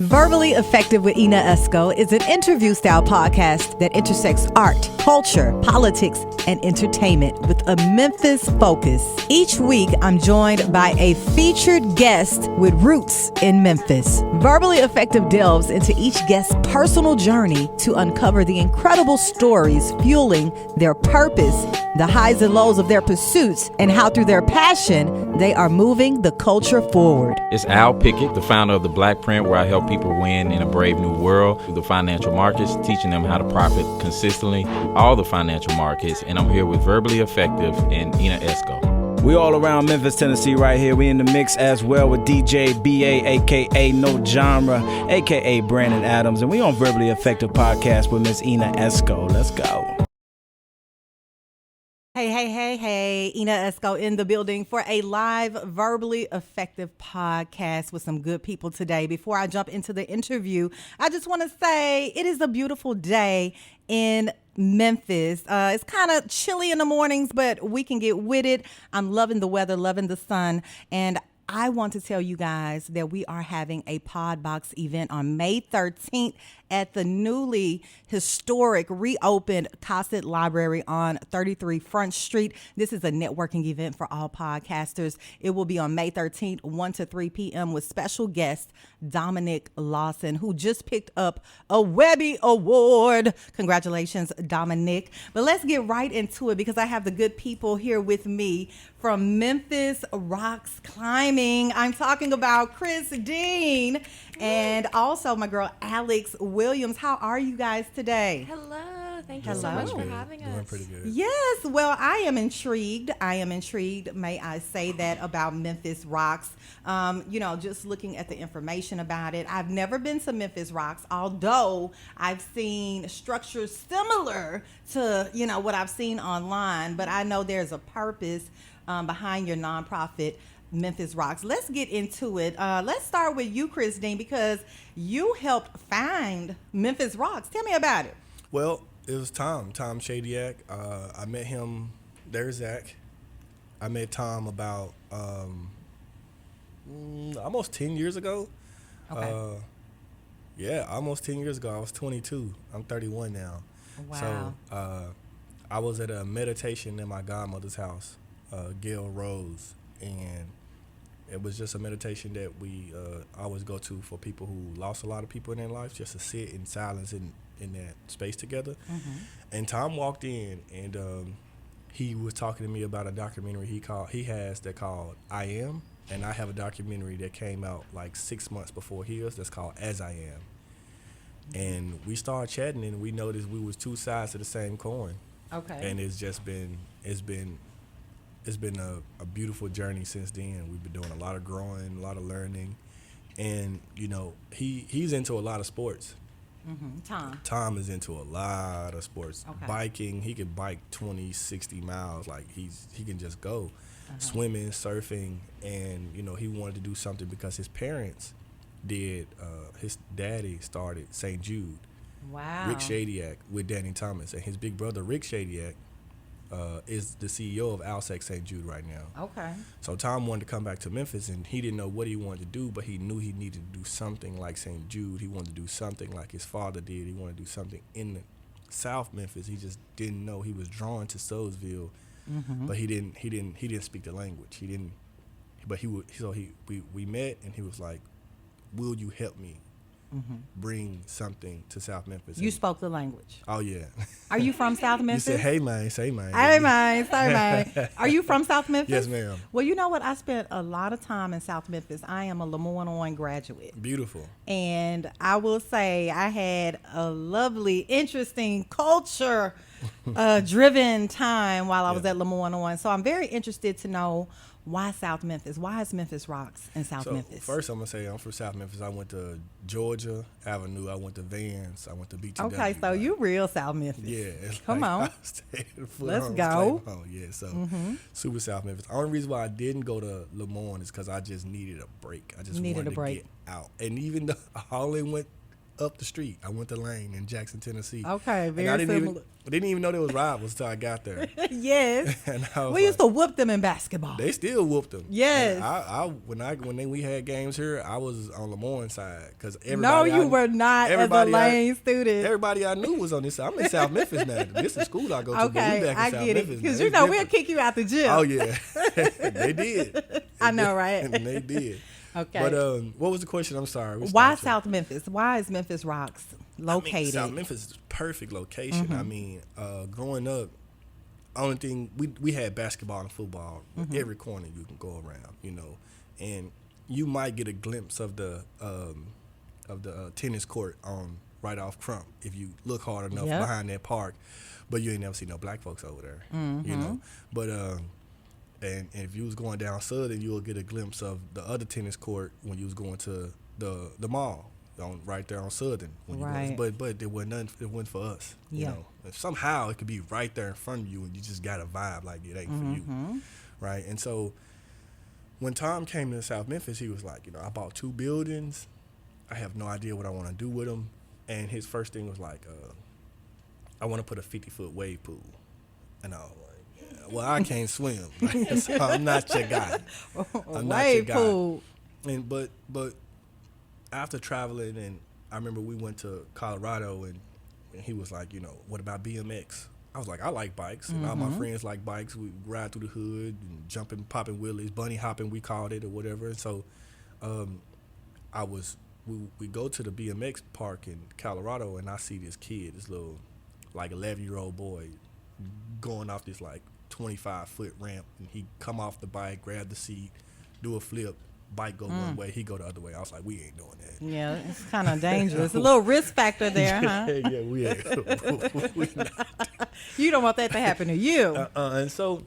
Verbally Effective with Ina Esco is an interview-style podcast that intersects art, culture, politics, and entertainment with a Memphis focus. Each week, I'm joined by a featured guest with roots in Memphis. Verbally Effective delves into each guest's personal journey to uncover the incredible stories fueling their purpose, the highs and lows of their pursuits, and how through their passion, they are moving the culture forward. It's Al Pickett, the founder of The Black Print, where I help people win in a brave new world through the financial markets, teaching them how to profit consistently through all the financial markets. And I'm here with Verbally Effective and Ina Esco. We all around Memphis, Tennessee right here. We in the mix as well with DJ BA, a.k.a. No Genre, a.k.a. Brandon Adams. And we on Verbally Effective Podcast with Miss Ina Esco. Let's go. Hey, Ina Esco in the building for a live Verbally Effective podcast with some good people today. Before I jump into the interview, I just want to say it is a beautiful day in Memphis. It's kind of chilly in the mornings, but we can get with it. I'm loving the weather, loving the sun, and I want to tell you guys that we are having a Podbox event on May 13th at the newly historic reopened Cossett Library on 33 Front Street. This is a networking event for all podcasters. It will be on May 13th, 1 to 3 p.m. with special guest Dominic Lawson, who just picked up a Webby Award. Congratulations, Dominic. But let's get right into it because I have the good people here with me from Memphis Rox Climbing. I'm talking about Chris Dean and also my girl Alex Williams. How are you guys today? Hello. Thank you so much for having us. Doing pretty good. Yes. Well, I am intrigued. May I say that about Memphis Rox? Just looking at the information about it, I've never been to Memphis Rox, although I've seen structures similar to, what I've seen online, but I know there's a purpose behind your nonprofit, Memphis Rox. Let's get into it. Let's start with you, Chris Dean, because you helped find Memphis Rox. Tell me about it. Well, it was Tom Shadyac. I met him. There's Zach. I met Tom about almost 10 years ago. Okay. Almost 10 years ago. I was 22. I'm 31 now. Wow. So I was at a meditation in my godmother's house, Gail Rose, and it was just a meditation that we always go to for people who lost a lot of people in their lives, just to sit in silence in that space together. Mm-hmm. And Tom walked in, and he was talking to me about a documentary he has that called I Am, and I have a documentary that came out like 6 months before his that's called As I Am. And we started chatting, and we noticed we was two sides of the same coin. Okay. And it's been a beautiful journey since then. We've been doing a lot of growing, a lot of learning, and he's into a lot of sports. Mm-hmm. Tom is into a lot of sports. Okay. Biking, he can bike 20, 60 miles. Like he can just go. Swimming, surfing, and he wanted to do something because his parents did. His daddy started St. Jude. Wow. Rick Shadyac with Danny Thomas, and his big brother Rick Shadyac is the CEO of Alsec St. Jude right now. Okay. So Tom wanted to come back to Memphis, and he didn't know what he wanted to do, but he knew he needed to do something like St. Jude. He wanted to do something like his father did. He wanted to do something in the South Memphis. He just didn't know. He was drawn to Soulsville, but he didn't speak the language. He didn't. But he would. So we met, and he was like, "Will you help me bring something to South Memphis?" You spoke the language. Oh yeah. Are you from South Memphis? You said, "Hey man, say man." Hey man, say man. Are you from South Memphis? Yes, ma'am. Well, you know what? I spent a lot of time in South Memphis. I am a Lemoyne graduate. Beautiful. And I will say I had a lovely, interesting culture driven time while I was at Lemoyne. So I'm very interested to know why South Memphis? Why is Memphis Rox in South Memphis? First, I'm going to say I'm from South Memphis. I went to Georgia Avenue. I went to Vans. I went to BTW. Okay, so you real South Memphis. Yeah. Come on. Let's go. Yeah, so super South Memphis. The only reason why I didn't go to Lemoyne is because I just needed a break. I just wanted to get out. And even though I only went up the street. I went to Lane in Jackson, Tennessee. Okay, very I similar. didn't even know there was rivals until I got there. Yes. And I was We used to whoop them in basketball. They still whooped them. Yes. And when we had games here, I was on Lemoyne side because No, you were not as a Lane student. Everybody I knew was on this side. I'm in South Memphis now. This is school I go to. But we Okay, back in I South get it. Memphis Because now. you It's know we'll different. kick you out the gym. Oh yeah, they did. I know, right? And they did. Okay. But what was the question? I'm sorry. Why South Memphis? Why is Memphis Rox located? South Memphis is a perfect location. I mean, growing up, only thing we had basketball and football every corner you can go around, and you might get a glimpse of the tennis court on right off Crump if you look hard enough behind that park, but you ain't never see no black folks over there, But and if you was going down Southern, you'll get a glimpse of the other tennis court when you was going to the mall. Right there on Southern, Right. But it wasn't nothing. It wasn't for us. Yeah. And somehow it could be right there in front of you, and you just got a vibe like it ain't for you, right? And so when Tom came to South Memphis, he was like, I bought 2 buildings. I have no idea what I want to do with them. And his first thing was like, I want to put a 50-foot wave pool, and I was like, well, I can't swim, so I'm not your guy. I'm not your guy. Pool. And but after traveling, and I remember we went to Colorado, and he was like, what about BMX? I was like, I like bikes, and all my friends like bikes. We ride through the hood and jumping, popping wheelies, bunny hopping, we called it, or whatever. And so, we go to the BMX park in Colorado, and I see this kid, this little, like 11-year-old boy, going off this like 25-foot ramp, and he come off the bike, grab the seat, do a flip. Bike go one way, he go the other way. I was like, we ain't doing that. Yeah, it's kind of dangerous. A little risk factor there, huh? Yeah, we ain't. We not. You don't want that to happen to you. And so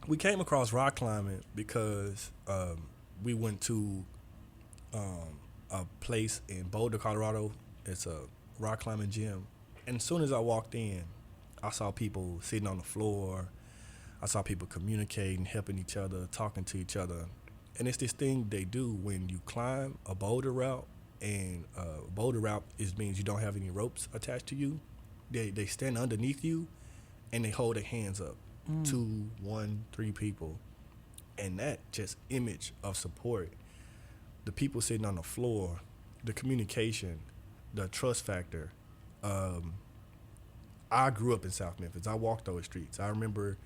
we came across rock climbing because we went to a place in Boulder, Colorado. It's a rock climbing gym. And as soon as I walked in, I saw people sitting on the floor. I saw people communicating, helping each other, talking to each other. And it's this thing they do when you climb a boulder route, and boulder route means you don't have any ropes attached to you. They stand underneath you, and they hold their hands up. 2, 1, 3 people. And that just image of support, the people sitting on the floor, the communication, the trust factor. I grew up in South Memphis. I walked those streets. I remember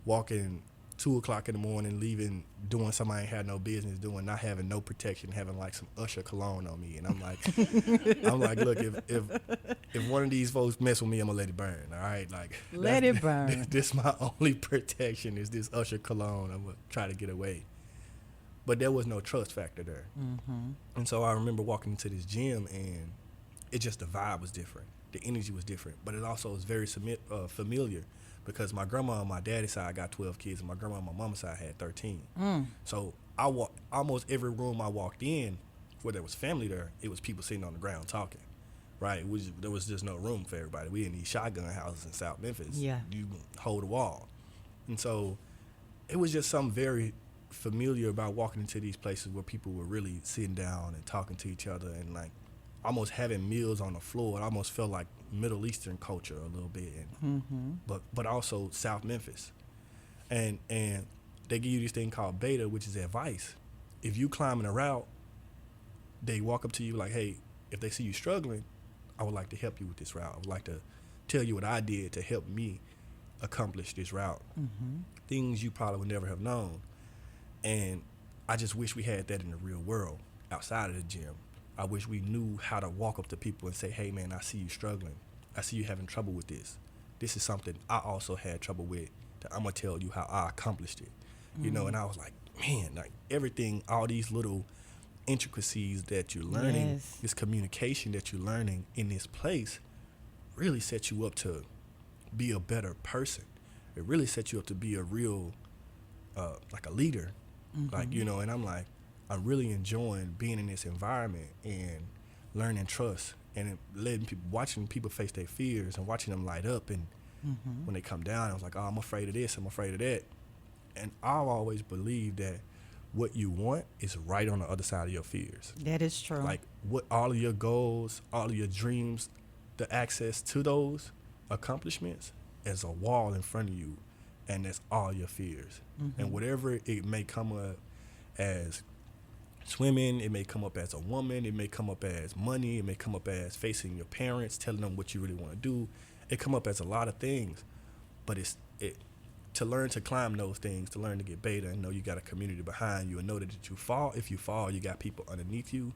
walking 2 o'clock in the morning, leaving, doing something I ain't had no business doing, not having no protection, having like some Usher cologne on me, and I'm like, look, if one of these folks mess with me, I'm gonna let it burn. All right, like Let it burn. This my only protection is this Usher cologne. I'm gonna try to get away, but there was no trust factor there, and so I remember walking into this gym, and it just the vibe was different, the energy was different, but it also was very familiar. Because my grandma on my daddy's side got 12 kids, and my grandma on my mama's side had 13. So almost every room I walked in, where there was family there, it was people sitting on the ground talking, right? There was just no room for everybody. We in these shotgun houses in South Memphis. Yeah. You hold a wall. And so it was just something very familiar about walking into these places where people were really sitting down and talking to each other, and like almost having meals on the floor. It almost felt like Middle Eastern culture a little bit, and, but also South Memphis, and they give you this thing called beta, which is advice. If you climbing a route, they walk up to you like, hey, if they see you struggling, I would like to help you with this route. I would like to tell you what I did to help me accomplish this route. Things you probably would never have known, and I just wish we had that in the real world outside of the gym. I wish we knew how to walk up to people and say, hey, man, I see you struggling. I see you having trouble with this. This is something I also had trouble with. I'm going to tell you how I accomplished it. You know, and I was like, man, like everything, all these little intricacies that you're learning, this communication that you're learning in this place really sets you up to be a better person. It really sets you up to be a real, like a leader. Like, you know, and I'm like, I'm really enjoying being in this environment and learning trust and letting people, watching people face their fears and watching them light up. And when they come down, I was like, oh, I'm afraid of this, I'm afraid of that. And I've always believed that what you want is right on the other side of your fears. That is true. Like what all of your goals, all of your dreams, the access to those accomplishments is a wall in front of you, and that's all your fears. And whatever it may come up as swimming, it may come up as a woman, it may come up as money, it may come up as facing your parents, telling them what you really want to do. It come up as a lot of things, but it to learn to climb those things, to learn to get beta and know you got a community behind you and know that if you fall, you got people underneath you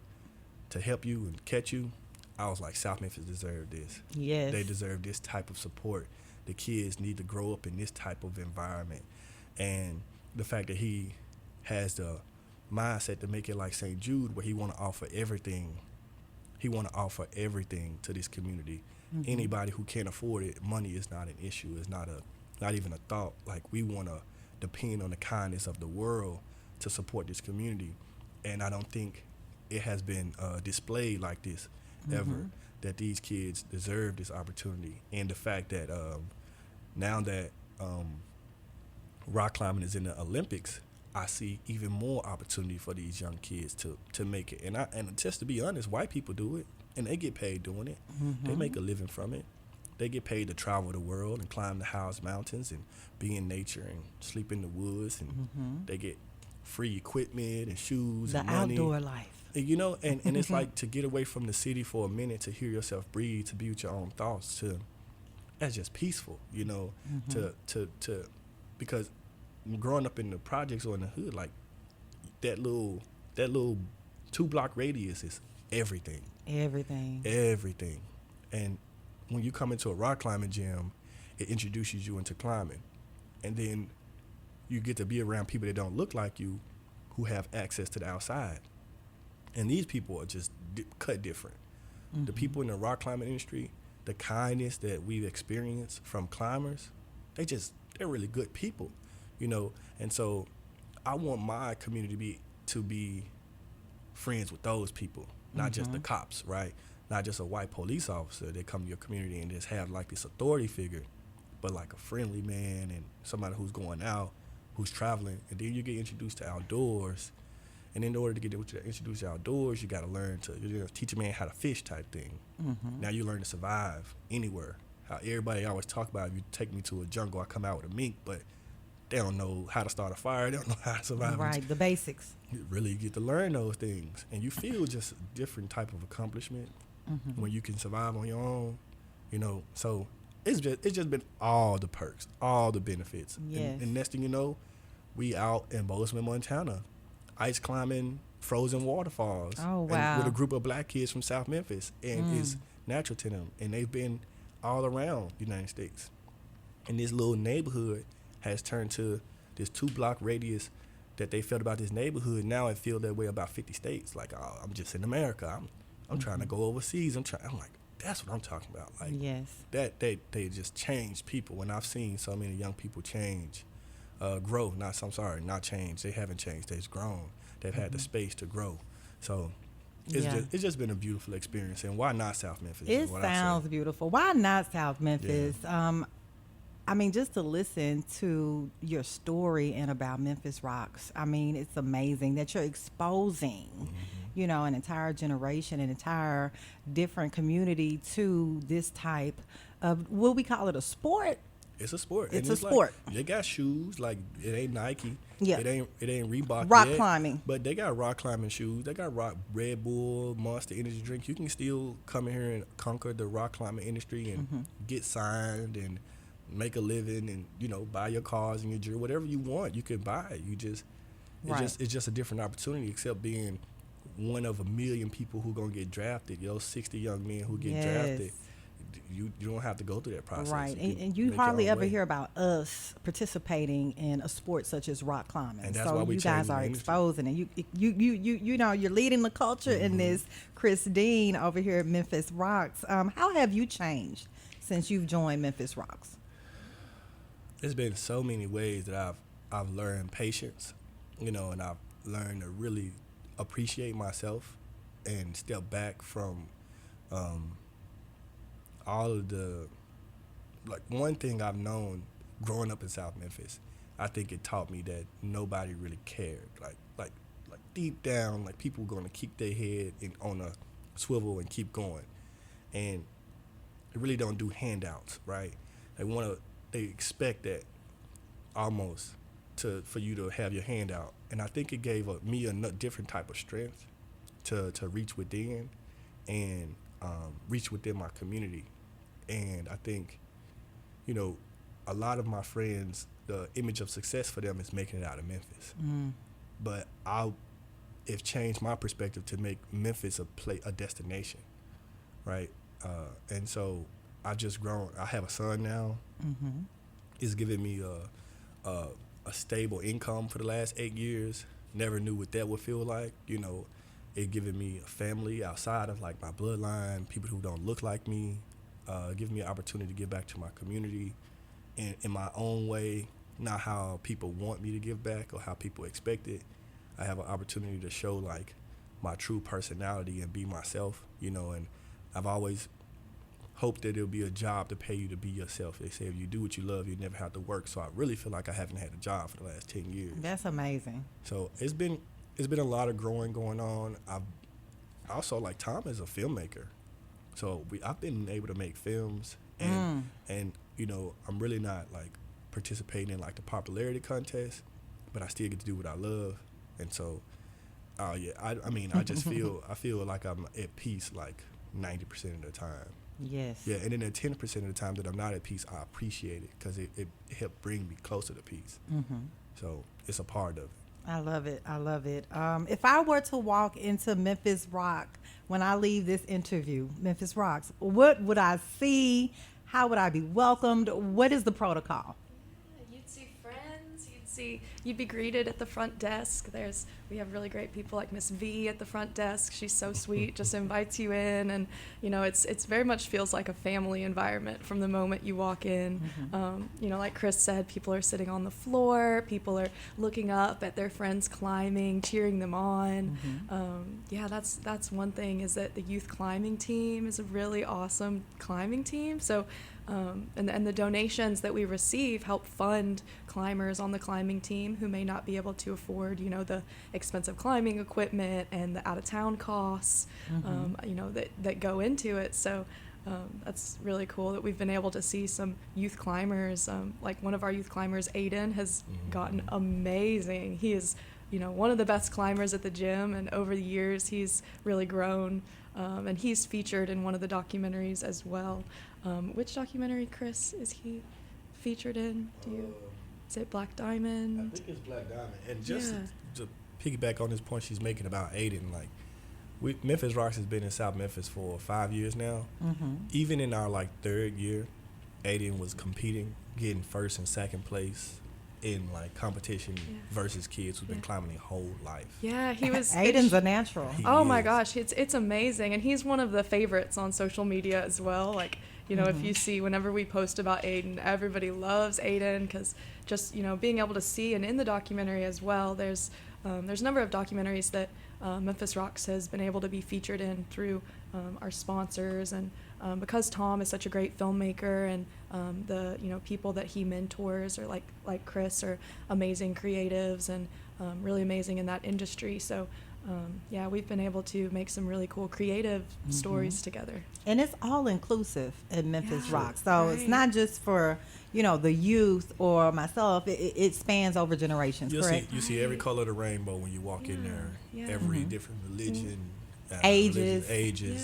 to help you and catch you. I was like, South Memphis deserved this. Yes. They deserve this type of support. The kids need to grow up in this type of environment. And the fact that he has the mindset to make it like St. Jude, where he want to offer everything. He want to offer everything to this community. Anybody who can't afford it, money is not an issue. It's not even a thought. Like, we want to depend on the kindness of the world to support this community. And I don't think it has been displayed like this ever, that these kids deserve this opportunity. And the fact that now that rock climbing is in the Olympics, I see even more opportunity for these young kids to make it. And just to be honest, white people do it, and they get paid doing it. They make a living from it. They get paid to travel the world and climb the highest mountains and be in nature and sleep in the woods, and they get free equipment and shoes and money. The outdoor life. And, you know, and it's like to get away from the city for a minute, to hear yourself breathe, to be with your own thoughts, that's just peaceful, you know, to because growing up in the projects or in the hood, like that little 2-block radius is everything. Everything. And when you come into a rock climbing gym, it introduces you into climbing. And then you get to be around people that don't look like you, who have access to the outside. And these people are just cut different. The people in the rock climbing industry, the kindness that we've experienced from climbers, they're really good people, you know. And so I want my community to be friends with those people, not just the cops, right? Not just a white police officer that come to your community and just have like this authority figure, but like a friendly man and somebody who's going out, who's traveling. And then you get introduced to outdoors. And in order to get introduced to outdoors, you got to learn to teach a man how to fish type thing. Now you learn to survive anywhere. How everybody always talk about, if you take me to a jungle, I come out with a mink, but they don't know how to start a fire. They don't know how to survive. Right, the basics. You really get to learn those things. And you feel just a different type of accomplishment when you can survive on your own, you know. So it's just been all the perks, all the benefits. Yes. And next thing you know, we out in Bozeman, Montana, ice climbing frozen waterfalls. Oh, wow. And with a group of black kids from South Memphis. And it's natural to them. And they've been all around the United States. And this little neighborhood has turned to this 2-block radius that they felt about this neighborhood. Now it feels that way about 50 states. Like, oh, I'm just in America. I'm trying to go overseas. I'm like, that's what I'm talking about. Like, yes. That they just change people. And I've seen so many young people change, grow. Not change. They haven't changed. They've grown. They've had the space to grow. So it's just been a beautiful experience. And why not South Memphis? It sounds beautiful. Why not South Memphis? Yeah. I mean, just to listen to your story and about Memphis Rox, I mean, it's amazing that you're exposing, you know, an entire generation, an entire different community to this type of, will we call it a sport? It's a sport. It's a sport. Like, they got shoes, like it ain't Nike. Yeah. It ain't Reebok. Rock yet, climbing. But they got rock climbing shoes. They got Red Bull, Monster Energy drink. You can still come in here and conquer the rock climbing industry and get signed and make a living and, you know, buy your cars and your jewelry, whatever you want, you can buy it. It's just a different opportunity, except being one of a million people who gonna get drafted. Those 60 young men who get drafted. You don't have to go through that process. Right, and you hardly ever hear about us participating in a sport such as rock climbing. And that's so why we you guys are exposing, and you know, you're leading the culture in this. Chris Dean over here at Memphis Rox. How have you changed since you've joined Memphis Rox? There's been so many ways that I've learned patience, you know, and I've learned to really appreciate myself and step back from all of the, like, one thing I've known growing up in South Memphis, I think it taught me that nobody really cared. Like deep down, like, people are going to keep their head on a swivel and keep going. And they really don't do handouts, right? They expect that almost for you to have your hand out. And I think it gave me a different type of strength to reach within and reach within my community. And I think, you know, a lot of my friends, the image of success for them is making it out of Memphis. But it's changed my perspective to make Memphis a destination, right? And so I just grown. I have a son now. It's given me a stable income for the last 8 years. Never knew what that would feel like. You know, it given me a family outside of like my bloodline, people who don't look like me, giving me an opportunity to give back to my community in my own way, not how people want me to give back or how people expect it. I have an opportunity to show like my true personality and be myself, you know, and I've always hoped that it'll be a job to pay you to be yourself. They say if you do what you love, you never have to work. So I really feel like I haven't had a job for the last 10 years. That's amazing. So it's been a lot of growing going on. I've also, like, Tom is a filmmaker. So I've been able to make films and you know, I'm really not like participating in like the popularity contest, but I still get to do what I love. And so I mean, I just feel like I'm at peace like 90% of the time. Yes. Yeah, and then the 10% of the time that I'm not at peace, I appreciate it because it helped bring me closer to peace. So it's a part of it. I love it. I love it. If I were to walk into Memphis Rox when I leave this interview, Memphis Rox, what would I see? How would I be welcomed? What is the protocol? You'd see friends. You'd be greeted at the front desk. We have really great people like Miss V at the front desk. She's so sweet, just invites you in, and you know, it's very much feels like a family environment from the moment you walk in. You know, like Chris said, people are sitting on the floor, people are looking up at their friends climbing, cheering them on. Yeah, that's one thing, is that the youth climbing team is a really awesome climbing team. So and the donations that we receive help fund climbers on the climbing team who may not be able to afford, you know, the expensive climbing equipment and the out-of-town costs, you know, that go into it. So that's really cool that we've been able to see some youth climbers. Like one of our youth climbers, Aiden, has gotten amazing. He is, you know, one of the best climbers at the gym, and over the years he's really grown. And he's featured in one of the documentaries as well. Which documentary, Chris, is he featured in? Is it Black Diamond? I think it's Black Diamond. And just to piggyback on this point she's making about Aiden, like, Memphis Rox has been in South Memphis for 5 years now. Even in our like third year, Aiden was competing, getting first and second place in like competition versus kids who've been climbing their whole life. Yeah, he was. Aiden's a natural. Oh my gosh, it's amazing, and he's one of the favorites on social media as well. Like, you know, if you see whenever we post about Aiden, everybody loves Aiden, because just, you know, being able to see, and in the documentary as well, there's a number of documentaries that Memphis Rox has been able to be featured in through our sponsors, and because Tom is such a great filmmaker, and the, you know, people that he mentors, or like Chris, are amazing creatives and really amazing in that industry. So yeah, we've been able to make some really cool creative stories together. And it's all inclusive at Memphis Rox. So it's not just for, you know, the youth or myself. It spans over generations, correct? You see every color of the rainbow when you walk in there. Every different religion. Ages.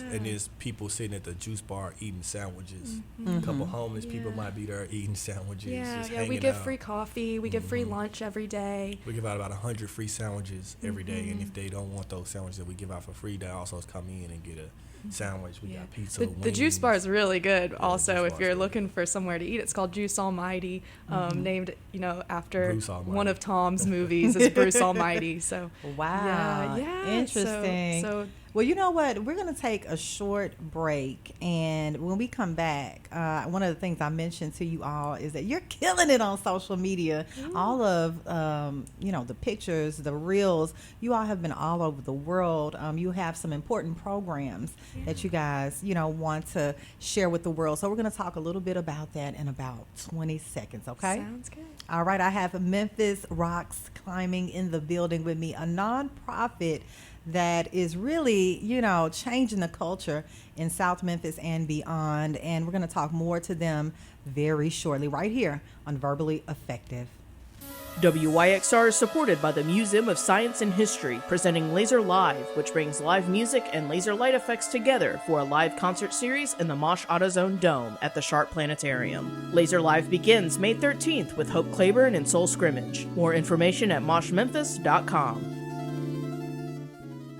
And there's people sitting at the juice bar eating sandwiches. A couple homeless people might be there eating sandwiches. We give free coffee. We give free lunch every day. We give out about 100 free sandwiches every day, and if they don't want those sandwiches that we give out for free, they also come in and get a sandwich. We got pizza. The juice bar is really good. Also, if you're looking for somewhere to eat, it's called Juice Almighty, named, you know, after one of Tom's movies is Bruce Almighty. So wow, yeah, interesting. So Well, you know what? We're going to take a short break. And when we come back, one of the things I mentioned to you all is that you're killing it on social media. All of, the pictures, the reels, you all have been all over the world. You have some important programs that you guys, want to share with the world. So we're going to talk a little bit about that in about 20 seconds, okay? Sounds good. All right, I have Memphis Rox Climbing in the building with me, a nonprofit that is really, changing the culture in South Memphis and beyond. And we're going to talk more to them very shortly right here on Verbally Effective. WYXR is supported by the Museum of Science and History, presenting Laser Live, which brings live music and laser light effects together for a live concert series in the Mosh AutoZone Dome at the Sharp Planetarium. Laser Live begins May 13th with Hope Claiborne and Soul Scrimmage. More information at moshmemphis.com.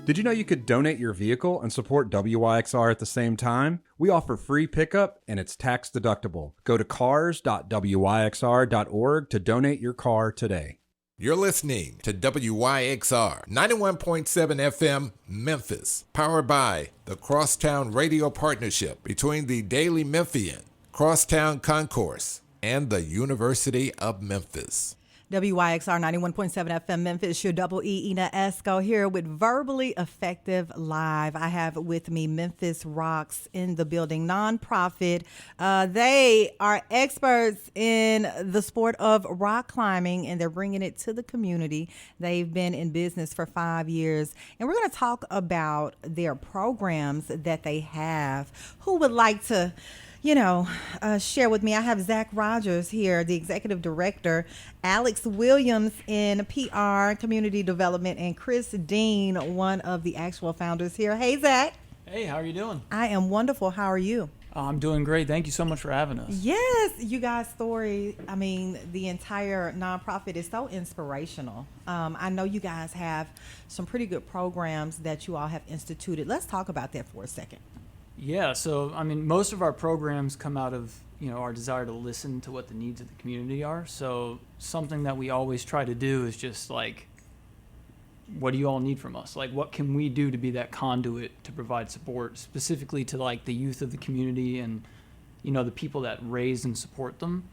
Did you know you could donate your vehicle and support WYXR at the same time? We offer free pickup and it's tax deductible. Go to cars.wyxr.org to donate your car today. You're listening to WYXR 91.7 FM Memphis, powered by the Crosstown Radio Partnership between the Daily Memphian, Crosstown Concourse, and the University of Memphis. WYXR 91.7 FM Memphis, your double E, Ina Esco, here with Verbally Effective Live. I have with me Memphis Rox in the building, nonprofit. They are experts in the sport of rock climbing, and they're bringing it to the community. They've been in business for 5 years, and we're going to talk about their programs that they have. Who would like to share with me? I have Zach Rogers here, the executive director, Alex Williams in PR, community development, and Chris Dean, one of the actual founders here. Hey, Zach. Hey, how are you doing? I am wonderful. How are you? I'm doing great. Thank you so much for having us. Yes, you guys' story, the entire nonprofit is so inspirational. I know you guys have some pretty good programs that you all have instituted. Let's talk about that for a second. Yeah, so most of our programs come out of our desire to listen to what the needs of the community are. So something that we always try to do is just like, what do you all need from us? Like, what can we do to be that conduit to provide support specifically to like the youth of the community and the people that raise and support them.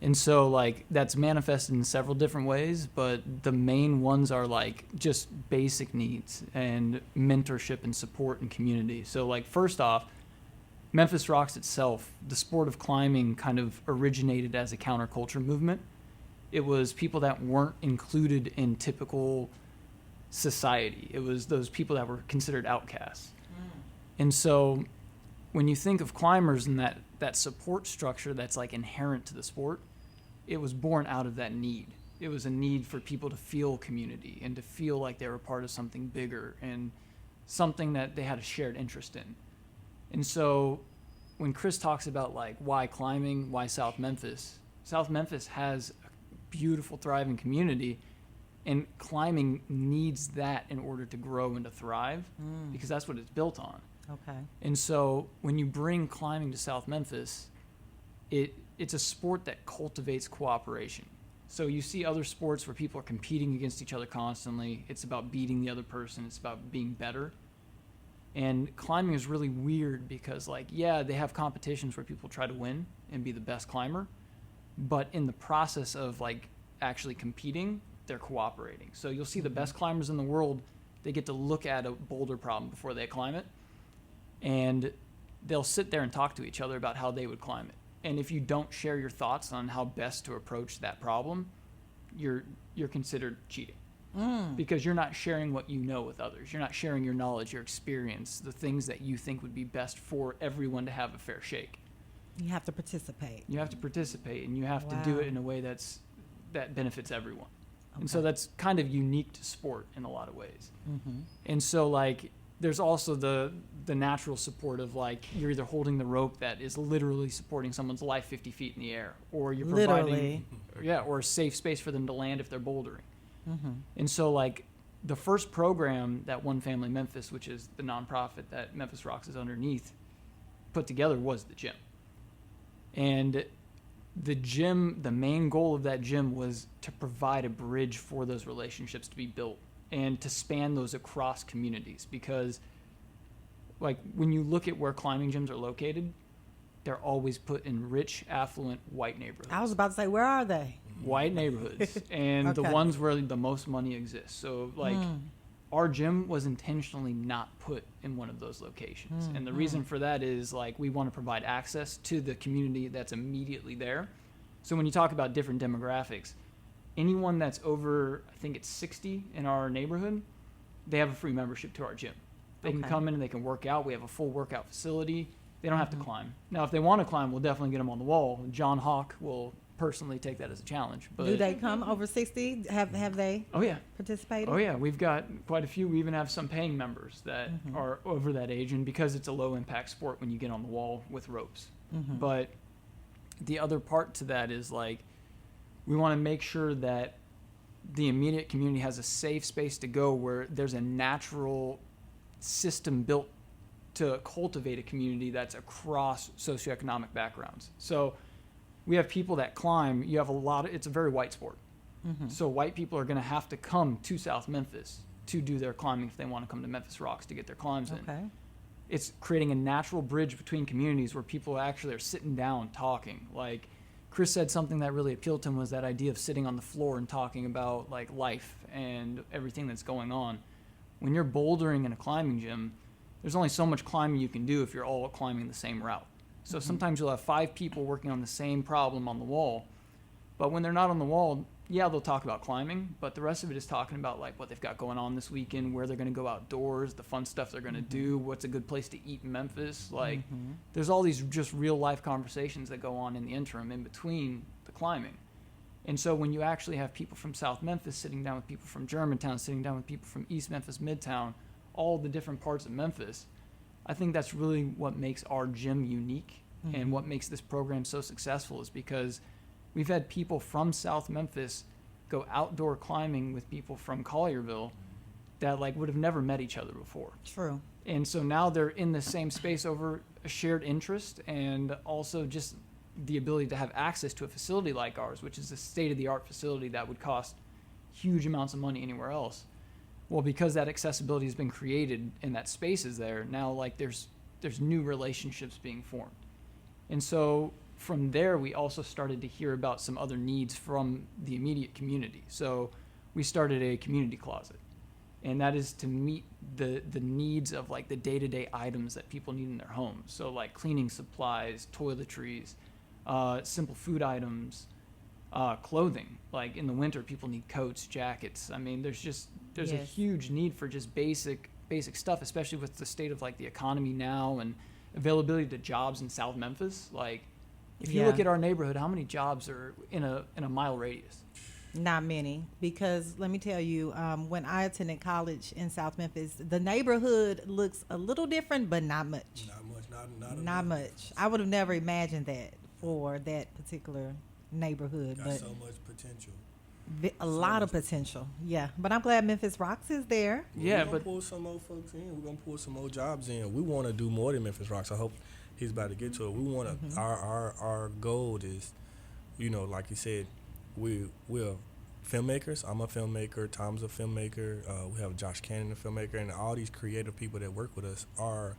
And so like that's manifested in several different ways, but the main ones are like just basic needs and mentorship and support and community. So like first off, Memphis Rox itself, the sport of climbing kind of originated as a counterculture movement. It was people that weren't included in typical society. It was those people that were considered outcasts. And so when you think of climbers and that support structure that's like inherent to the sport, it was born out of that need. It was a need for people to feel community and to feel like they were part of something bigger and something that they had a shared interest in. And so when Chris talks about like why climbing, why South Memphis has a beautiful, thriving community, and climbing needs that in order to grow and to thrive because that's what it's built on. Okay. And so when you bring climbing to South Memphis, it's a sport that cultivates cooperation. So you see other sports where people are competing against each other constantly. It's about beating the other person. It's about being better. And climbing is really weird because they have competitions where people try to win and be the best climber. But in the process of actually competing, they're cooperating. So you'll see the best climbers in the world, they get to look at a boulder problem before they climb it. And they'll sit there and talk to each other about how they would climb it. And if you don't share your thoughts on how best to approach that problem, you're considered cheating. Because you're not sharing what you know with others. You're not sharing your knowledge, your experience, the things that you think would be best for everyone to have a fair shake. You have to participate. You have to participate, and you have to do it in a way that benefits everyone. Okay. And so that's kind of unique to sport in a lot of ways. And so there's also the natural support of you're either holding the rope that is literally supporting someone's life 50 feet in the air, or you're providing or a safe space for them to land if they're bouldering. And so the first program that One Family Memphis, which is the nonprofit that Memphis Rox is underneath, put together was the gym. And the gym, the main goal of that gym was to provide a bridge for those relationships to be built and to span those across communities, because like when you look at where climbing gyms are located, they're always put in rich, affluent, white neighborhoods. I was about to say, where are they? White neighborhoods, and the Okay. ones where the most money exists. So like our gym was intentionally not put in one of those locations. And the reason for that is like we want to provide access to the community that's immediately there. So when you talk about different demographics, anyone that's over, I think it's 60 in our neighborhood, they have a free membership to our gym. They can Okay. come in and they can work out. We have a full workout facility. They don't have to climb. Now, if they want to climb, we'll definitely get them on the wall. John Hawk will personally take that as a challenge. But Do they come over 60? Have they Oh yeah. participated? Oh yeah, we've got quite a few. We even have some paying members that are over that age, and because it's a low impact sport when you get on the wall with ropes. But the other part to that is like we want to make sure that the immediate community has a safe space to go where there's a natural system built to cultivate a community that's across socioeconomic backgrounds. So we have people that climb. You have it's a very white sport. So white people are going to have to come to South Memphis to do their climbing if they want to come to Memphis Rox to get their climbs in. Okay. It's creating a natural bridge between communities where people actually are sitting down talking. Like Chris said, something that really appealed to him was that idea of sitting on the floor and talking about like life and everything that's going on. When you're bouldering in a climbing gym, there's only so much climbing you can do if you're all climbing the same route. So sometimes you'll have 5 people working on the same problem on the wall, but when they're not on the wall, yeah, they'll talk about climbing, but the rest of it is talking about like what they've got going on this weekend, where they're going to go outdoors, the fun stuff they're going to do, what's a good place to eat in Memphis. Like there's all these just real life conversations that go on in the interim in between the climbing. And so when you actually have people from South Memphis sitting down with people from Germantown, sitting down with people from East Memphis, Midtown, all the different parts of Memphis, I think that's really what makes our gym unique and what makes this program so successful is because we've had people from South Memphis go outdoor climbing with people from Collierville that like would have never met each other before. True. And so now they're in the same space over a shared interest and also just the ability to have access to a facility like ours, which is a state-of-the-art facility that would cost huge amounts of money anywhere else. Well, because that accessibility has been created and that space is there, now like there's new relationships being formed. And so from there, we also started to hear about some other needs from the immediate community. So we started a community closet, and that is to meet the needs of like the day-to-day items that people need in their homes. So like cleaning supplies, toiletries, simple food items, clothing. Like in the winter, people need coats, jackets. I mean, there's a Yes. huge need for just basic stuff, especially with the state of like the economy now and availability to jobs in South Memphis. Like if you look Yeah. at our neighborhood, how many jobs are in a mile radius? Not many, because let me tell you, when I attended college in South Memphis, the neighborhood looks a little different, but not much. Not much. Not much. I would have never imagined that for that particular neighborhood, Got but so much potential. a lot of potential. Yeah, but I'm glad Memphis Rox is there. Yeah, We're gonna but pull some more folks in. We're gonna pull some more jobs in. We want to do more than Memphis Rox. I hope he's about to get to it. We want to. Our goal is, like you said, we're filmmakers. I'm a filmmaker. Tom's a filmmaker. We have Josh Cannon, a filmmaker, and all these creative people that work with us are.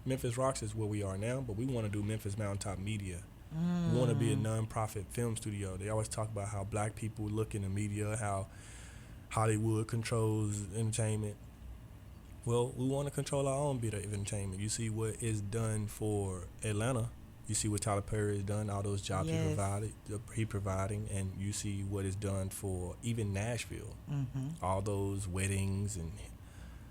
Memphis Rox is where we are now, but we want to do Memphis Mountaintop Media. We want to be a nonprofit film studio. They always talk about how black people look in the media, how Hollywood controls entertainment. Well, we want to control our own bit of entertainment. You see what is done for Atlanta. You see what Tyler Perry has done, all those jobs Yes. he providing, and you see what is done for even Nashville. All those weddings and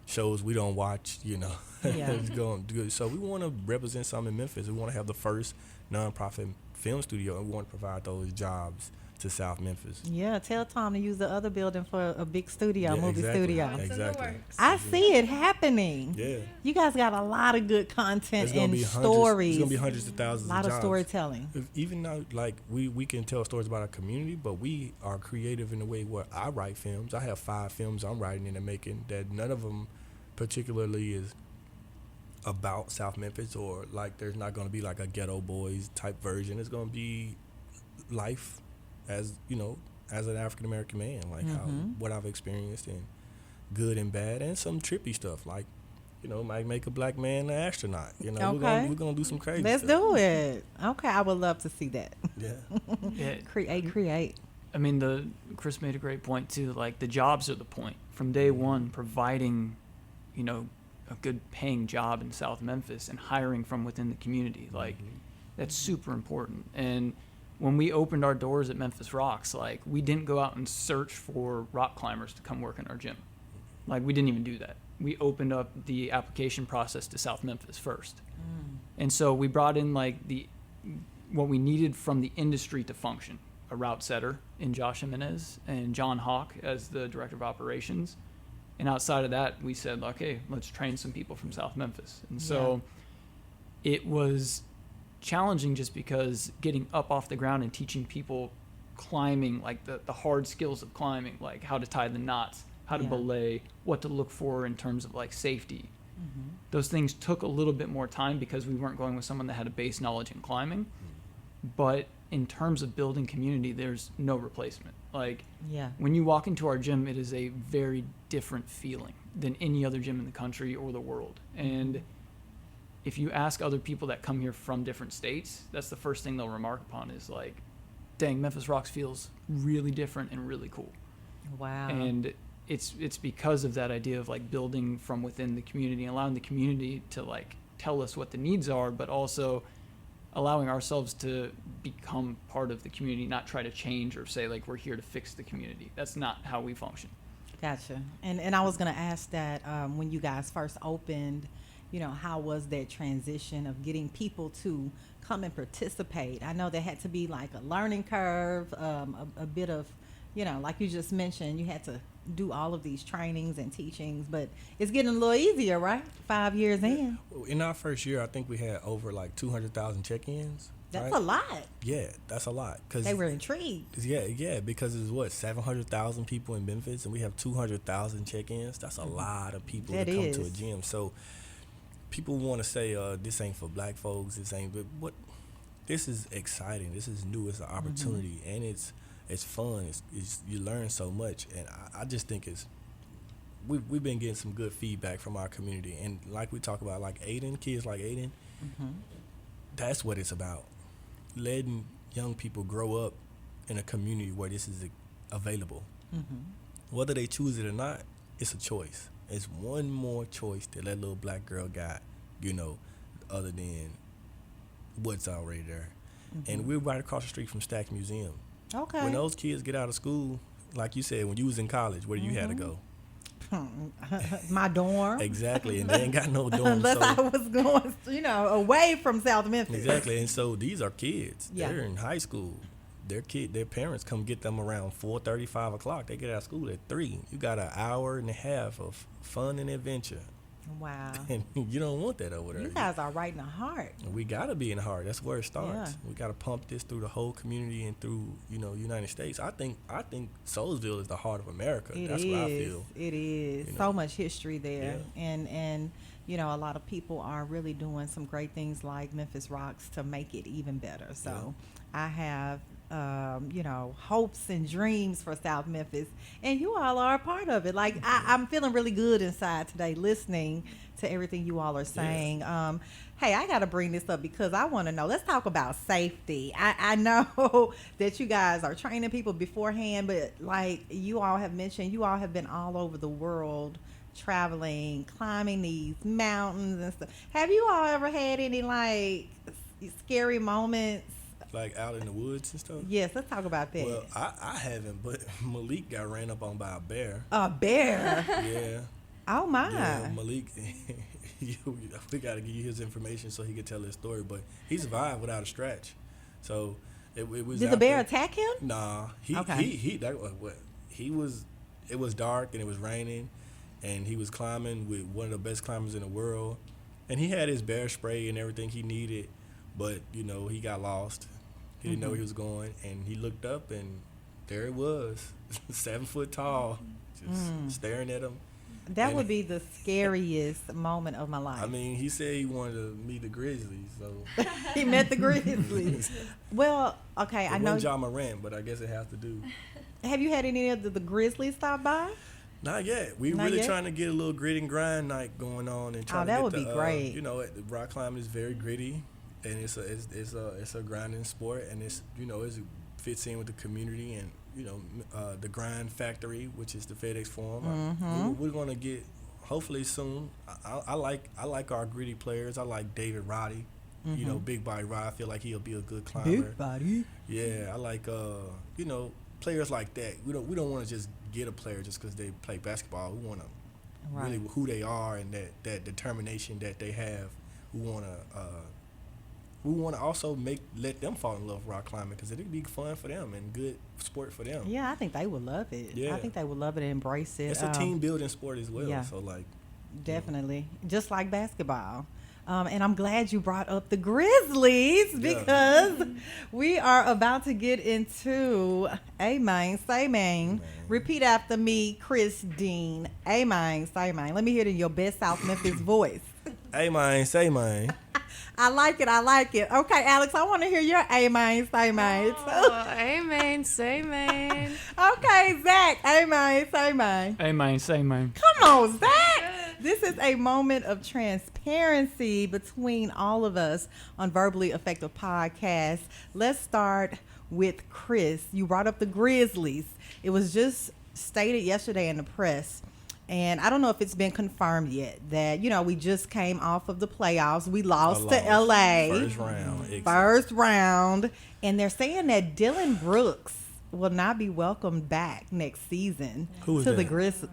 shows we don't watch, Yeah. it's going good. So we want to represent something in Memphis. We want to have the first nonprofit film studio, and we want to provide those jobs to South Memphis. Yeah, tell Tom to use the other building for a big studio, Yeah, movie exactly. studio. It's in the Exactly. works. I see it happening. Yeah. You guys got a lot of good content It's gonna and be stories. It's gonna be hundreds of thousands. a lot of jobs. storytelling. Even now, like we can tell stories about our community, but we are creative in the way where I write films. I have 5 films I'm writing and making that none of them particularly is about South Memphis, or like there's not going to be like a Ghetto Boys type version. It's going to be life as as an African American man, like how what I've experienced, and good and bad, and some trippy stuff. Like might make a black man an astronaut. Okay. We're gonna do some crazy Let's stuff. do it. Okay, I would love to see that. Yeah. Yeah. Create. I mean, Chris made a great point too. Like, the jobs are the point. From day one, providing, a good paying job in South Memphis and hiring from within the community. Like, that's super important. And when we opened our doors at Memphis Rox, like, we didn't go out and search for rock climbers to come work in our gym. Like, we didn't even do that. We opened up the application process to South Memphis first. And so we brought in what we needed from the industry to function. A route setter in Josh Jimenez and John Hawk as the director of operations. And outside of that, we said, okay, let's train some people from South Memphis. And so it was challenging just because getting up off the ground and teaching people climbing, like the hard skills of climbing, like how to tie the knots, how to belay, what to look for in terms of like safety. Those things took a little bit more time because we weren't going with someone that had a base knowledge in climbing. But in terms of building community, there's no replacement. Like, when you walk into our gym, it is a very different feeling than any other gym in the country or the world. And if you ask other people that come here from different states, that's the first thing they'll remark upon is like, dang, Memphis Rox feels really different and really cool. Wow. And it's because of that idea of like building from within the community, allowing the community to like tell us what the needs are, but also allowing ourselves to become part of the community, not try to change or say like we're here to fix the community. That's not how we function. Gotcha. And I was going to ask that when you guys first opened, how was that transition of getting people to come and participate? I know there had to be like a learning curve, a bit of, like you just mentioned, you had to do all of these trainings and teachings, but it's getting a little easier, right? 5 years in. In our first year, I think we had over like 200,000 check-ins. That's right? a lot. Yeah, that's a lot. Cause they were intrigued. Yeah, because it's 700,000 people in Memphis, and we have 200,000 check-ins. That's a lot of people to come to a gym. So people want to say, this ain't for black folks, this ain't, but what? This is exciting. This is new. It's an opportunity, and it's fun. It's you learn so much, and I just think we've been getting some good feedback from our community, and like we talk about, like kids like Aiden, that's what it's about. Letting young people grow up in a community where this is available. Whether they choose it or not, it's a choice. It's one more choice that little black girl got, other than what's already there. And we're right across the street from Stax Museum. Okay. When those kids get out of school, like you said, when you was in college, where you had to go? My dorm. Exactly, and they ain't got no dorm. Unless I was going, away from South Memphis. Exactly, and so these are kids. Yeah. They're in high school. Their parents come get them around 4:30, 5 o'clock. They get out of school at 3. You got an hour and a half of fun and adventure. Wow. And you don't want that over there. You guys are right in the heart. We got to be in the heart. That's where it starts. Yeah. We got to pump this through the whole community and through, United States. I think Soulsville is the heart of America. That's what I feel. It is. So much history there. Yeah. And a lot of people are really doing some great things like Memphis Rox to make it even better. So I have hopes and dreams for South Memphis, and you all are a part of it. Like, I'm feeling really good inside today listening to everything you all are saying. Hey, I got to bring this up because I want to know. Let's talk about safety. I know that you guys are training people beforehand, but like you all have mentioned, you all have been all over the world traveling, climbing these mountains and stuff. Have you all ever had any like scary moments? Like out in the woods and stuff? Yes, let's talk about that. Well, I haven't, but Malik got ran up on by a bear. A bear? Yeah. Oh, my. Yeah, Malik, we got to give you his information so he can tell his story, but he survived without a scratch. So it was. Did the bear attack him? Nah. It was dark and it was raining, and he was climbing with one of the best climbers in the world, and he had his bear spray and everything he needed, but, he got lost. He didn't know where he was going, and he looked up, and there it was, 7 foot tall, just staring at him. That would be the scariest moment of my life. I mean, he said he wanted to meet the Grizzlies, so. He met the Grizzlies. Well, okay, I know. John Morant, but I guess it has to do. Have you had any of the Grizzlies stop by? Not yet. We Not really yet? trying to get a little grit and grind night going on and trying that to would get be great. You know, the rock climbing is very gritty, and it's a grinding sport, and it's it fits in with the community, and the Grind Factory, which is the FedEx Forum. Mm-hmm. We're gonna get hopefully soon. I like our gritty players. I like David Roddy. Big body Roddy. I feel like he'll be a good climber. Big body. Yeah, I like players like that. We don't want to just get a player just because they play basketball. We want to really who they are and that determination that they have. We want to also let them fall in love with rock climbing because it'd be fun for them and good sport for them. Yeah, I think they would love it. Yeah. I think they would love it and embrace it. It's a team building sport as well. Yeah. So like, definitely, just like basketball. And I'm glad you brought up the Grizzlies because we are about to get into Amen, say man. Repeat after me, Chris Dean. Amen, say man. Let me hear it in your best South Memphis voice. Amen, say man. I like it. Okay, Alex, I want to hear your amen, say man. Oh, amen, say man. Okay, Zach, amen, say man. Amen, say man. Come on, Zach. This is a moment of transparency between all of us on Verbally Effective Podcast. Let's start with Chris. You brought up the Grizzlies. It was just stated yesterday in the press, and I don't know if it's been confirmed yet, that, we just came off of the playoffs. We lost to LA. First round. And they're saying that Dylan Brooks will not be welcomed back next season to the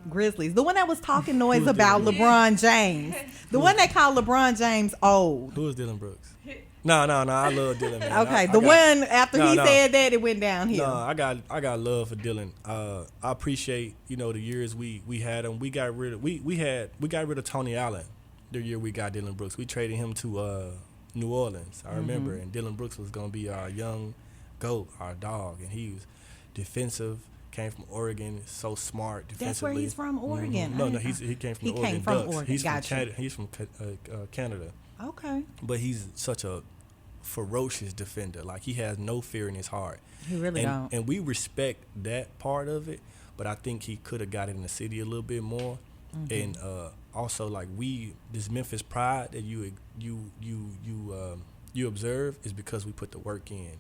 Grizzlies. The one that was talking noise about LeBron James. The one that called LeBron James old. Who is Dylan Brooks? No, I love Dylan, man. Okay, one after he said that, it went downhill. No, I got love for Dylan. I appreciate the years we had him. We got rid of Tony Allen the year we got Dylan Brooks. We traded him to New Orleans. I remember, and Dylan Brooks was gonna be our young goat, our dog, and he was defensive. Came from Oregon, so smart defensively. That's where he's from, Oregon. No, he came from the Oregon Ducks. He's from Canada. Okay. But he's such a ferocious defender. Like, he has no fear in his heart. He really don't. And we respect that part of it, but I think he could have got it in the city a little bit more. And also, like, this Memphis pride that you observe is because we put the work in.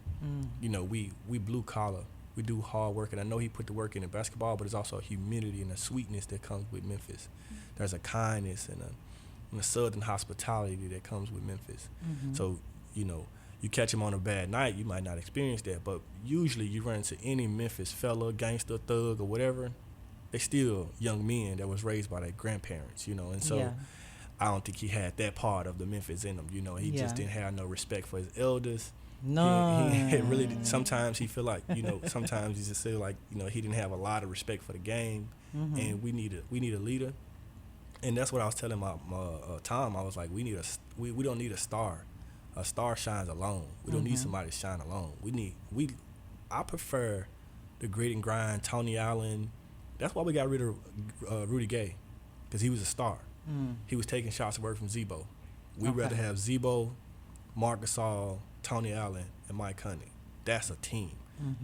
We blue collar. We do hard work, and I know he put the work in basketball, but it's also a humility and a sweetness that comes with Memphis. There's a kindness and a southern hospitality that comes with Memphis. So, you catch him on a bad night, you might not experience that, but usually you run into any Memphis fella, gangster, thug, or whatever, they still young men that was raised by their grandparents, and so I don't think he had that part of the Memphis in him, he just didn't have no respect for his elders. No. He really, sometimes he feel like, sometimes he just feel like, he didn't have a lot of respect for the game, and we need a leader. And that's what I was telling my Tom. I was like, we don't need a star. A star shines alone. We don't need somebody to shine alone. I prefer the grit and grind, Tony Allen. That's why we got rid of Rudy Gay, because he was a star. He was taking shots away from Zebo. We'd rather have Zebo, Marc Gasol, Tony Allen, and Mike Conley. That's a team.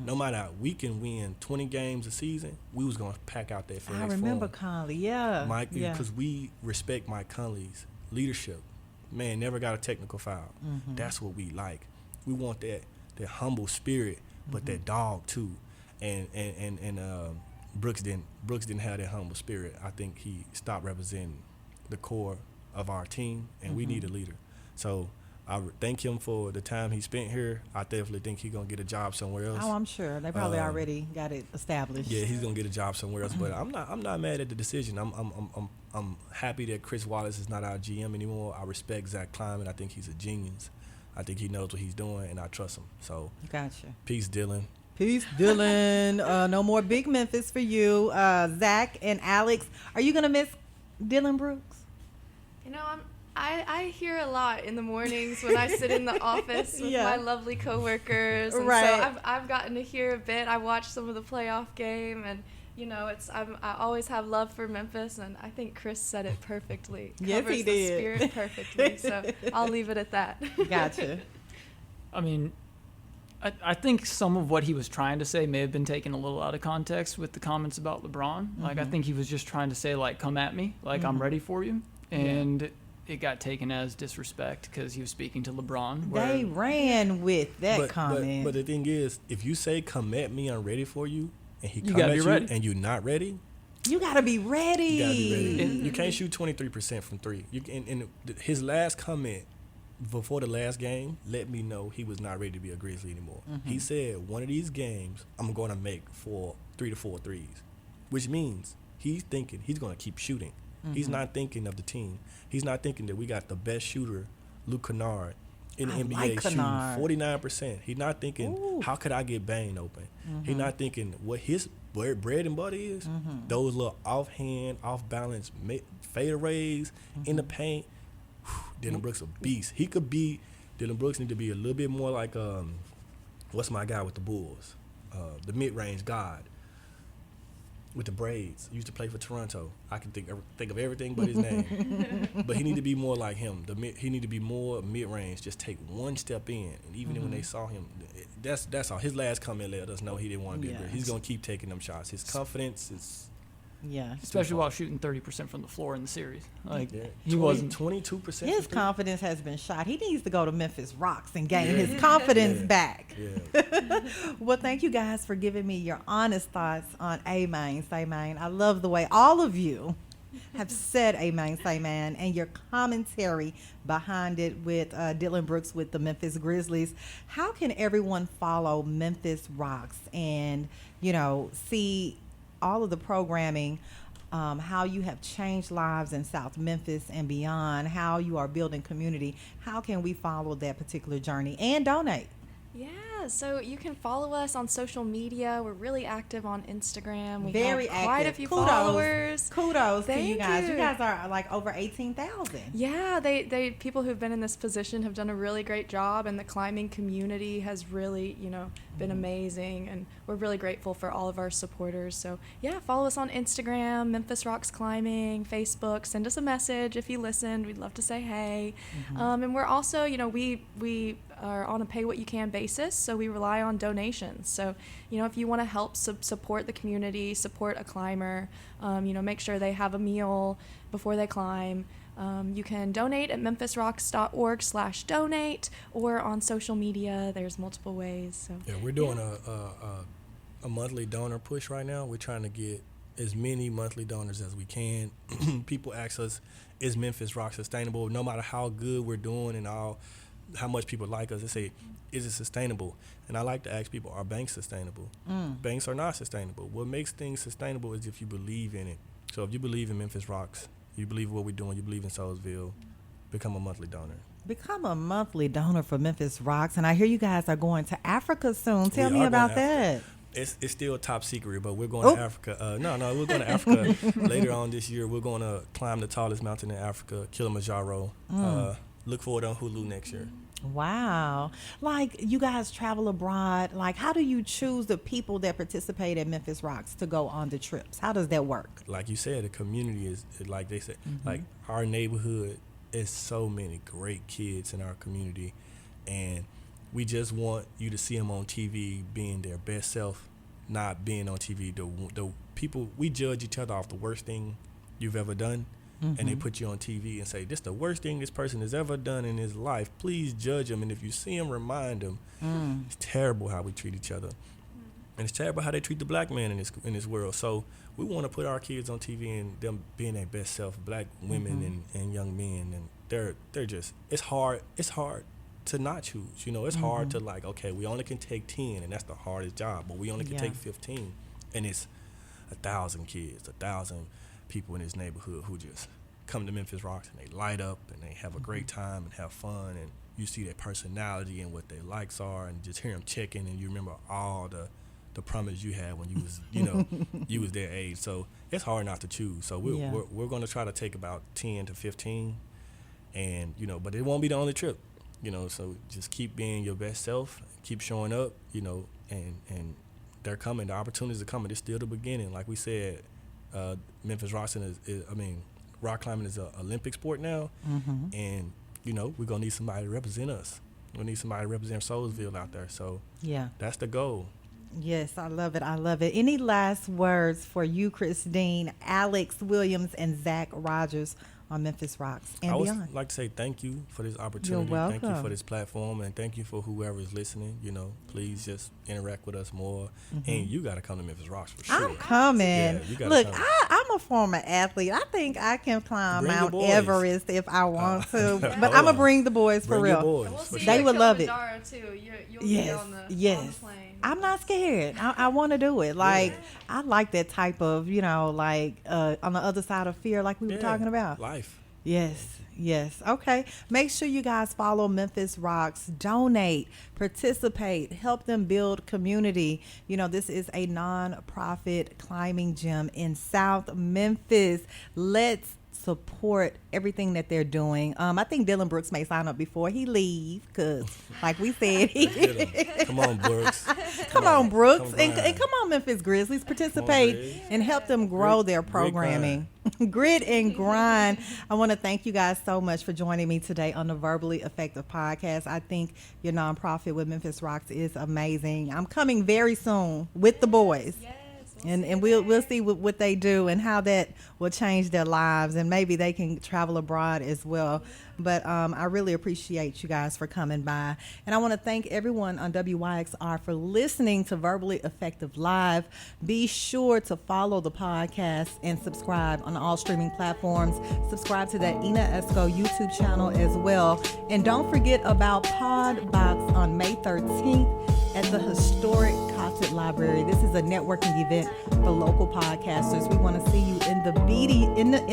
No matter, we can win 20 games a season, we was going to pack out that FedEx I remember Conley, because we respect Mike Conley's leadership. Man, never got a technical foul. That's what we like. We want that humble spirit, but that dog too. And Brooks didn't have that humble spirit. I think he stopped representing the core of our team, and we need a leader. So I thank him for the time he spent here. I definitely think he's gonna get a job somewhere else. Oh, I'm sure they probably already got it established. Yeah, he's gonna get a job somewhere else. But I'm not mad at the decision. I'm happy that Chris Wallace is not our GM anymore. I respect Zach Kleiman. I think he's a genius. I think he knows what he's doing, and I trust him. So gotcha. Peace, Dylan. Peace, Dylan. No more big Memphis for you, Zach and Alex. Are you gonna miss Dylan Brooks? I hear a lot in the mornings when I sit in the office with my lovely coworkers, and right. so I've gotten to hear a bit. I watched some of the playoff game, and I always have love for Memphis, and I think Chris said it perfectly. Yes, Covers he the did. spirit perfectly. So I'll leave it at that. Gotcha. I mean, I think some of what he was trying to say may have been taken a little out of context with the comments about LeBron. Like, I think he was just trying to say, like, come at me, like, I'm ready for you. And it got taken as disrespect because he was speaking to LeBron. They ran with that comment. But the thing is, if you say, come at me, I'm ready for you, and he You come gotta at be you ready. and you're not ready, you gotta be ready. you gotta be ready. You can't shoot 23% from three. His last comment before the last game let me know he was not ready to be a Grizzly anymore. He said, one of these games, I'm going to make 3 to 4 threes, which means he's thinking he's going to keep shooting. He's not thinking of the team. He's not thinking that we got the best shooter, Luke Kennard, in the NBA shooting 49%. He's not thinking, how could I get Bane open? He's not thinking what his bread and butter is. Those little offhand, off-balance fadeaways in the paint. Dylan Brooks a beast. Dylan Brooks need to be a little bit more like, what's my guy with the Bulls? The mid-range god with the braids. Used to play for Toronto. I can think of everything but his name. But he need to be more like him. He need to be more mid-range. Just take one step in. And even when they saw him, that's all. His last comment let us know he didn't want to be a great. He's going to keep taking them shots. His confidence is... Yeah. Especially while shooting 30% from the floor in the series. Like, he wasn't 22%. His confidence has been shot. He needs to go to Memphis Rox and gain his confidence back. Yeah. Well, thank you guys for giving me your honest thoughts on Amen, Say Man. I love the way all of you have said Amen, Say Man, and your commentary behind it with Dylan Brooks with the Memphis Grizzlies. How can everyone follow Memphis Rox and, see all of the programming, how you have changed lives in South Memphis and beyond, how you are building community? How can we follow that particular journey and donate? Yeah, so you can follow us on social media. We're really active on Instagram. We Very have quite active. a few Kudos. followers. Kudos to you Thank guys. you. You guys are like over 18,000. Yeah, they people who've been in this position have done a really great job, and the climbing community has really, been amazing, and we're really grateful for all of our supporters. So yeah, follow us on Instagram, Memphis Rox Climbing, Facebook. Send us a message if you listened. We'd love to say hey. And we're also, we are on a pay what you can basis, so we rely on donations. So if you want to help support the community, support a climber, make sure they have a meal before they climb, you can donate at memphisrox.org/donate, or on social media. There's multiple ways. So yeah, we're doing a monthly donor push right now. We're trying to get as many monthly donors as we can. People ask us, is Memphis Rox sustainable? No matter how good we're doing and how much people like us, they say, is it sustainable? And I like to ask people, are banks sustainable? Banks are not sustainable. What makes things sustainable is if you believe in it. So if you believe in Memphis Rox, you believe in what we're doing, you believe in Soulsville, become a monthly donor. Become a monthly donor for Memphis Rox. And I hear you guys are going to Africa soon. Tell We me are about going to that. It's still top secret, but we're going to Africa. No, we're going to Africa later on this year. We're going to climb the tallest mountain in Africa, Kilimanjaro. Look forward on Hulu next year. Wow. Like, you guys travel abroad. Like, how do you choose the people that participate at Memphis Rox to go on the trips? How does that work? Like you said, the community is, like they said, like our neighborhood is so many great kids in our community, and we just want you to see them on TV being their best self, not being on TV. The people, we judge each other off the worst thing you've ever done. And they put you on TV and say, this is the worst thing this person has ever done in his life. Please judge him. And if you see him, remind him. It's terrible how we treat each other. And it's terrible how they treat the black man in this world. So we want to put our kids on TV and them being their best self, black women and young men. And they're just, it's hard to not choose. It's hard to okay, we only can take 10, and that's the hardest job. But we only can take 15. And it's 1,000 kids, 1,000 people in this neighborhood who just come to Memphis Rox and they light up and they have a great time and have fun, and you see their personality and what their likes are, and just hear them checking, and you remember all the promise you had when you was you was their age. So it's hard not to choose. So we're going to try to take about 10 to 15, and but it won't be the only trip. So just keep being your best self, keep showing up, and they're coming. The opportunities are coming. It's still the beginning. Like we said, Memphis Rox rock climbing is an Olympic sport now, and we're gonna need somebody to represent us. We need somebody to represent Soulsville out there. So Yeah. that's the goal. Yes, I love it. I love it. Any last words for you, Christine, Alex Williams, and Zach Rogers on Memphis Rox and I would beyond? like to say thank you for this opportunity. You're Thank you welcome. for this platform, and thank you for whoever is listening. You know, please just interact with us more. And you got to come to Memphis Rox for sure. I'm coming. Yeah, you gotta Look, come. I'm a former athlete. I think I can climb Bring your Mount boys. Everest if I want to. But Hold I'm going on. to bring the boys for Bring your real. boys, We'll for see sure. They you would at love it. Kilimanjaro, too. You'll Yes, be on the yes. plane. I'm not scared. I want to do it. Like, I like that type of, like on the other side of fear, like we were Yeah, talking about. life. Yes, yes. Okay. Make sure you guys follow Memphis Rox, donate, participate, help them build community. This is a non-profit climbing gym in South Memphis. Let's support everything that they're doing. I think Dylan Brooks may sign up before he leaves because, like we said, Come on, Brooks. Come on, Brooks. Come And grind. come on, Memphis Grizzlies. Participate Grizz. and help them grow their programming. Grit and grind. I want to thank you guys so much for joining me today on the Verbally Effective Podcast. I think your nonprofit with Memphis Rox is amazing. I'm coming very soon with the boys. Yes. And we'll see what they do and how that will change their lives, and maybe they can travel abroad as well. But I really appreciate you guys for coming by, and I want to thank everyone on WYXR for listening to Verbally Effective Live. Be sure to follow the podcast and subscribe on all streaming platforms. Subscribe to that Ina Esco YouTube channel as well, and don't forget about Podbox on May 13th at the historic Cosset Library. This is a networking event for local podcasters. We want to see you in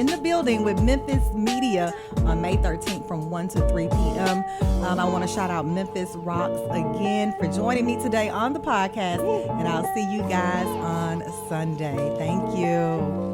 the building with Memphis Media on May 13th from 1 to 3 p.m. I want to shout out Memphis Rox again for joining me today on the podcast, and I'll see you guys on Sunday. Thank you.